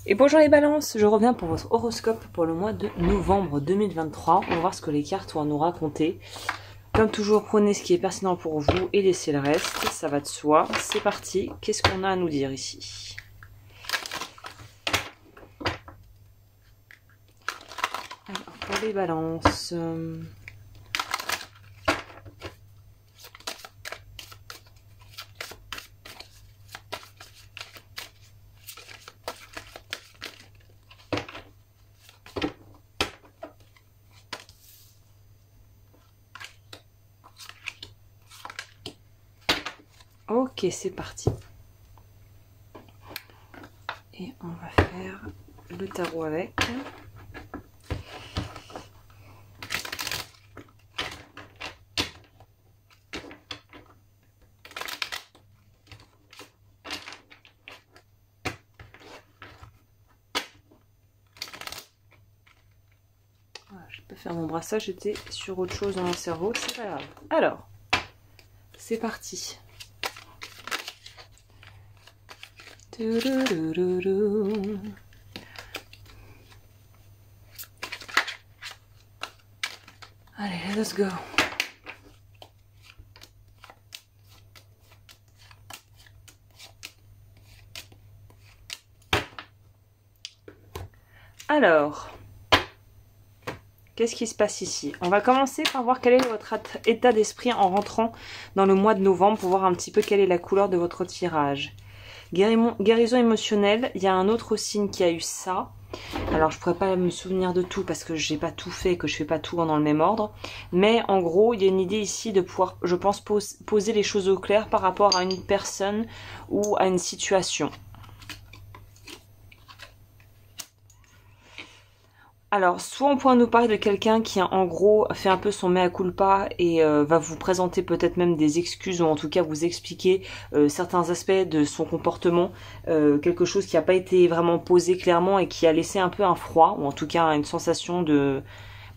Et bonjour les balances, je reviens pour votre horoscope pour le mois de novembre 2023. On va voir ce que les cartes vont nous raconter. Comme toujours, prenez ce qui est pertinent pour vous et laissez le reste, ça va de soi. C'est parti, qu'est-ce qu'on a à nous dire ici? Alors, pour les balances... Ok, c'est parti. Et on va faire le tarot avec. Voilà, je peux faire mon brassage, j'étais sur autre chose dans mon cerveau, c'est pas grave. Alors, c'est parti. Allez, let's go. Alors, qu'est-ce qui se passe ici? On va commencer par voir quel est votre état d'esprit en rentrant dans le mois de novembre pour voir un petit peu quelle est la couleur de votre tirage. Guérison émotionnelle, il y a un autre signe qui a eu ça. Alors je pourrais pas me souvenir de tout parce que j'ai pas tout fait, que je fais pas tout dans le même ordre. Mais en gros, il y a une idée ici de pouvoir, je pense, poser les choses au clair par rapport à une personne ou à une situation. Alors, soit on pourrait nous parler de quelqu'un qui, en gros, fait un peu son mea culpa et va vous présenter peut-être même des excuses ou en tout cas vous expliquer certains aspects de son comportement, quelque chose qui n'a pas été vraiment posé clairement et qui a laissé un peu un froid ou en tout cas une sensation de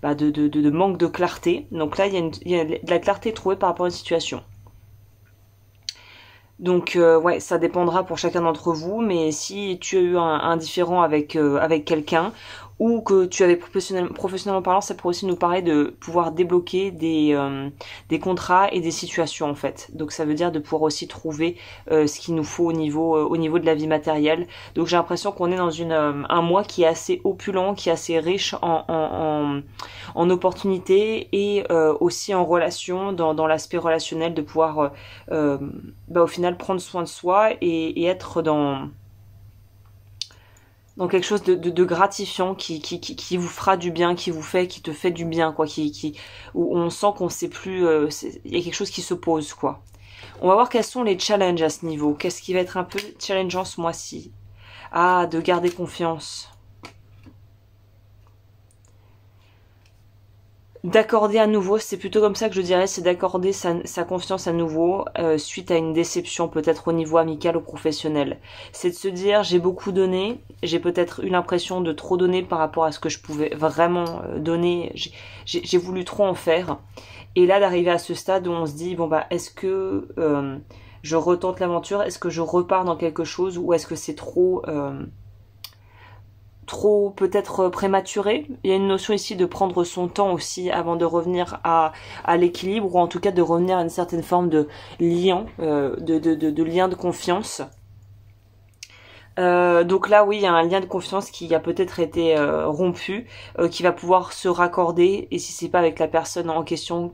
manque de clarté. Donc là, il y a de la clarté trouvée par rapport à une situation. Donc ouais, ça dépendra pour chacun d'entre vous, mais si tu as eu un différend avec quelqu'un ou que tu avais professionnellement parlant, ça pourrait aussi nous parler de pouvoir débloquer des contrats et des situations en fait. Donc ça veut dire de pouvoir aussi trouver ce qu'il nous faut au niveau de la vie matérielle. Donc j'ai l'impression qu'on est dans un mois qui est assez opulent, qui est assez riche en opportunités et aussi en relations, dans l'aspect relationnel, de pouvoir au final prendre soin de soi et être dans quelque chose de gratifiant qui vous fera du bien, qui te fait du bien, quoi, où on sent qu'on sait plus, il y a quelque chose qui se pose, quoi. On va voir quels sont les challenges à ce niveau. Qu'est-ce qui va être un peu challengeant ce mois-ci? Ah, de garder confiance. D'accorder à nouveau, c'est plutôt comme ça que je dirais, c'est d'accorder sa confiance à nouveau suite à une déception peut-être au niveau amical ou professionnel. C'est de se dire j'ai beaucoup donné, j'ai peut-être eu l'impression de trop donner par rapport à ce que je pouvais vraiment donner, j'ai voulu trop en faire. Et là d'arriver à ce stade où on se dit bon bah est-ce que je retente l'aventure, est-ce que je repars dans quelque chose ou est-ce que c'est trop peut-être prématuré. Il y a une notion ici de prendre son temps aussi avant de revenir à l'équilibre ou en tout cas de revenir à une certaine forme de lien, de lien de confiance. Donc là oui, il y a un lien de confiance qui a peut-être été rompu, qui va pouvoir se raccorder, et si c'est pas avec la personne en question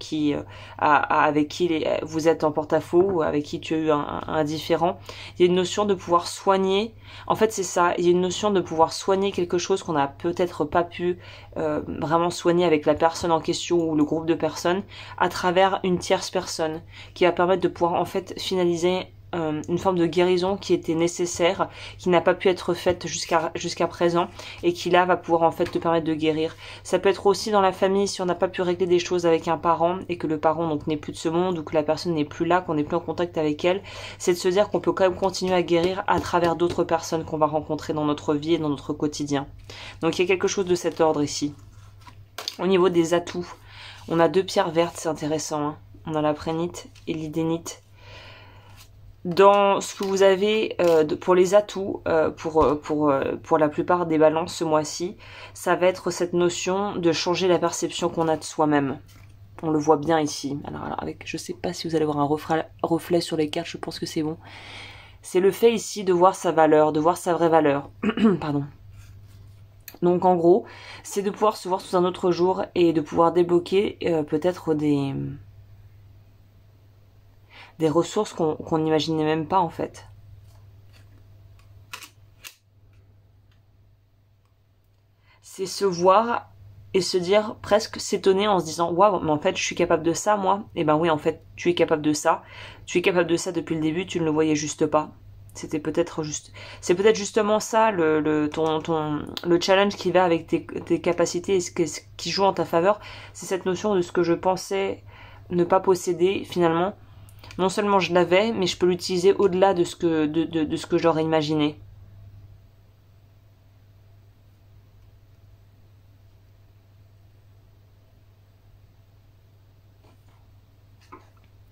avec qui vous êtes en porte-à-faux ou avec qui tu as eu un différend, il y a une notion de pouvoir soigner. En fait c'est ça, il y a une notion de pouvoir soigner quelque chose qu'on n'a peut-être pas pu vraiment soigner avec la personne en question ou le groupe de personnes à travers une tierce personne qui va permettre de pouvoir en fait finaliser une forme de guérison qui était nécessaire, qui n'a pas pu être faite jusqu'à présent et qui là va pouvoir en fait te permettre de guérir. Ça peut être aussi dans la famille si on n'a pas pu régler des choses avec un parent et que le parent donc n'est plus de ce monde ou que la personne n'est plus là, qu'on n'est plus en contact avec elle, c'est de se dire qu'on peut quand même continuer à guérir à travers d'autres personnes qu'on va rencontrer dans notre vie et dans notre quotidien. Donc il y a quelque chose de cet ordre ici. Au niveau des atouts, on a 2 pierres vertes, c'est intéressant, hein. On a la prénite et l'idénite. Dans ce que vous avez pour les atouts, pour la plupart des balances ce mois-ci, ça va être cette notion de changer la perception qu'on a de soi-même. On le voit bien ici. Alors avec, je sais pas si vous allez voir un reflet sur les cartes, je pense que c'est bon. C'est le fait ici de voir sa valeur, de voir sa vraie valeur. Pardon. Donc en gros, c'est de pouvoir se voir sous un autre jour et de pouvoir débloquer peut-être des ressources qu'on n'imaginait même pas en fait. C'est se voir et se dire, presque s'étonner en se disant, waouh, mais en fait je suis capable de ça moi. Et ben oui, en fait tu es capable de ça. Tu es capable de ça depuis le début, tu ne le voyais juste pas. C'était peut-être juste, c'est peut-être justement ça le challenge qui va avec tes capacités et ce qui joue en ta faveur. C'est cette notion de ce que je pensais ne pas posséder finalement. Non seulement je l'avais, mais je peux l'utiliser au-delà de ce que j'aurais imaginé.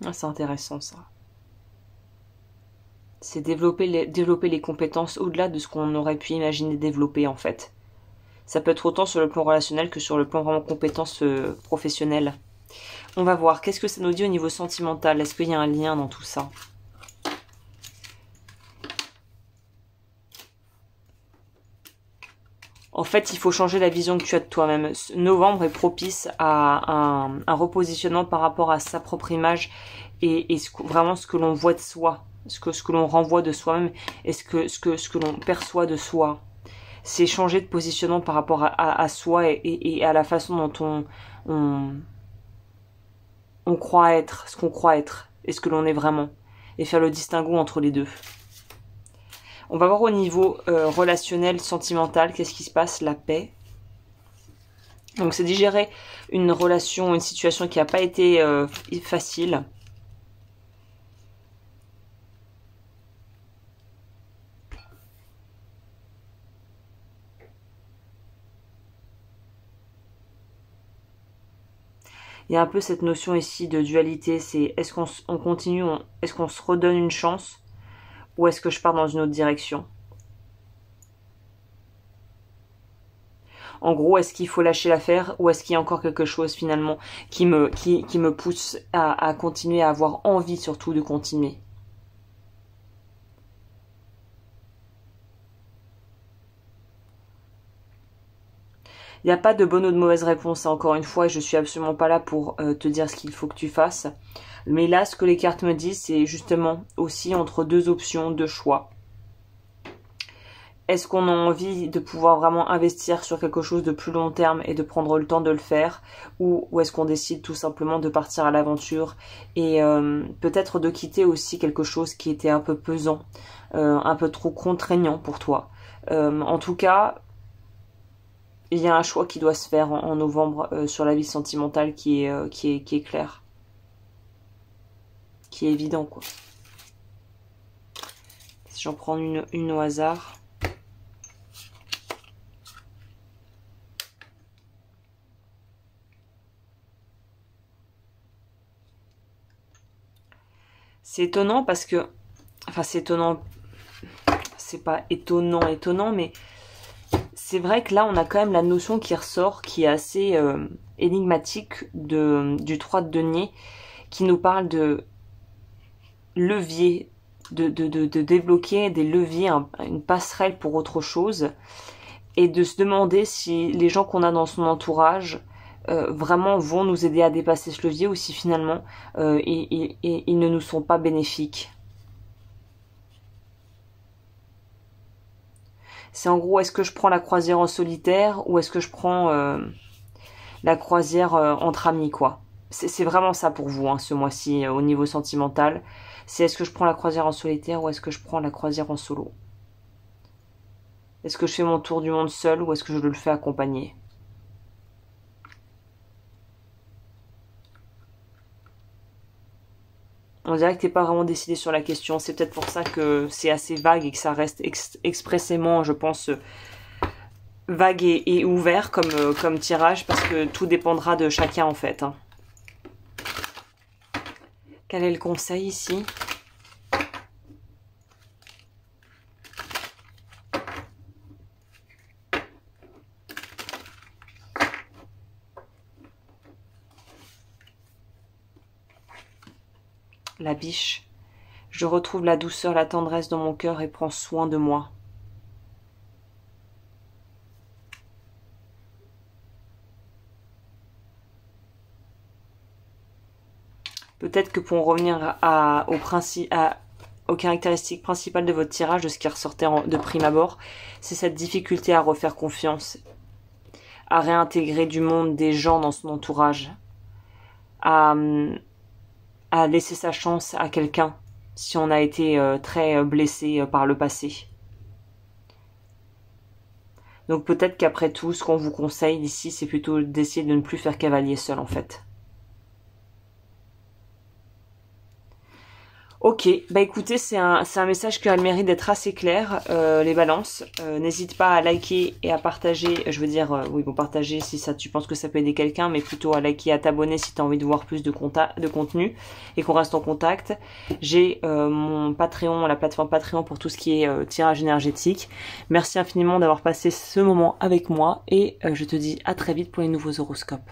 Ah, c'est intéressant ça. C'est développer les compétences au-delà de ce qu'on aurait pu imaginer développer en fait. Ça peut être autant sur le plan relationnel que sur le plan vraiment compétences professionnelles. On va voir, qu'est-ce que ça nous dit au niveau sentimental? Est-ce qu'il y a un lien dans tout ça? En fait, il faut changer la vision que tu as de toi-même. Novembre est propice à un repositionnement par rapport à sa propre image et vraiment ce que l'on voit de soi, ce que l'on renvoie de soi-même et ce que l'on perçoit de soi. C'est changer de positionnement par rapport à soi et à la façon dont on croit être, ce qu'on croit être et ce que l'on est vraiment. Et faire le distinguo entre les deux. On va voir au niveau relationnel, sentimental, qu'est-ce qui se passe, la paix. Donc c'est digérer une relation, une situation qui n'a pas été facile. Il y a un peu cette notion ici de dualité, c'est est-ce qu'on continue, est-ce qu'on se redonne une chance ou est-ce que je pars dans une autre direction? En gros, est-ce qu'il faut lâcher l'affaire ou est-ce qu'il y a encore quelque chose finalement qui me pousse à continuer, à avoir envie surtout de continuer? Il n'y a pas de bonne ou de mauvaise réponse, encore une fois, je suis absolument pas là pour te dire ce qu'il faut que tu fasses. Mais là, ce que les cartes me disent, c'est justement aussi entre deux options, deux choix. Est-ce qu'on a envie de pouvoir vraiment investir sur quelque chose de plus long terme et de prendre le temps de le faire, ou est-ce qu'on décide tout simplement de partir à l'aventure et peut-être de quitter aussi quelque chose qui était un peu pesant, un peu trop contraignant pour toi. En tout cas, il y a un choix qui doit se faire en novembre sur la vie sentimentale qui est clair, qui est évident quoi. Si j'en prends une au hasard. C'est étonnant parce que, enfin c'est étonnant, c'est pas étonnant, mais c'est vrai que là on a quand même la notion qui ressort, qui est assez énigmatique du 3 de denier, qui nous parle de levier, de débloquer des leviers, une passerelle pour autre chose, et de se demander si les gens qu'on a dans son entourage vraiment vont nous aider à dépasser ce levier ou si finalement ils ne nous sont pas bénéfiques. C'est en gros, est-ce que je prends la croisière en solitaire ou est-ce que je prends la croisière entre amis quoi. C'est vraiment ça pour vous hein, ce mois-ci au niveau sentimental. C'est est-ce que je prends la croisière en solitaire ou est-ce que je prends la croisière en solo? Est-ce que je fais mon tour du monde seul ou est-ce que je le fais accompagné? On dirait que t'es pas vraiment décidé sur la question. C'est peut-être pour ça que c'est assez vague et que ça reste expressément, je pense, vague et ouvert comme tirage parce que tout dépendra de chacun en fait. Hein. Quel est le conseil ici? la biche. Je retrouve la douceur, la tendresse dans mon cœur et prends soin de moi. Peut-être que pour en revenir aux caractéristiques principales de votre tirage, de ce qui ressortait de prime abord, c'est cette difficulté à refaire confiance, à réintégrer du monde, des gens dans son entourage, à laisser sa chance à quelqu'un si on a été très blessé par le passé. Donc peut-être qu'après tout, ce qu'on vous conseille ici, c'est plutôt d'essayer de ne plus faire cavalier seul en fait. Ok, bah écoutez, c'est un message qui a le mérite d'être assez clair, les balances. N'hésite pas à liker et à partager, je veux dire, oui, bon, partager si ça, tu penses que ça peut aider quelqu'un, mais plutôt à liker et à t'abonner si tu as envie de voir plus de contenu et qu'on reste en contact. J'ai mon Patreon, la plateforme Patreon pour tout ce qui est tirage énergétique. Merci infiniment d'avoir passé ce moment avec moi et je te dis à très vite pour les nouveaux horoscopes.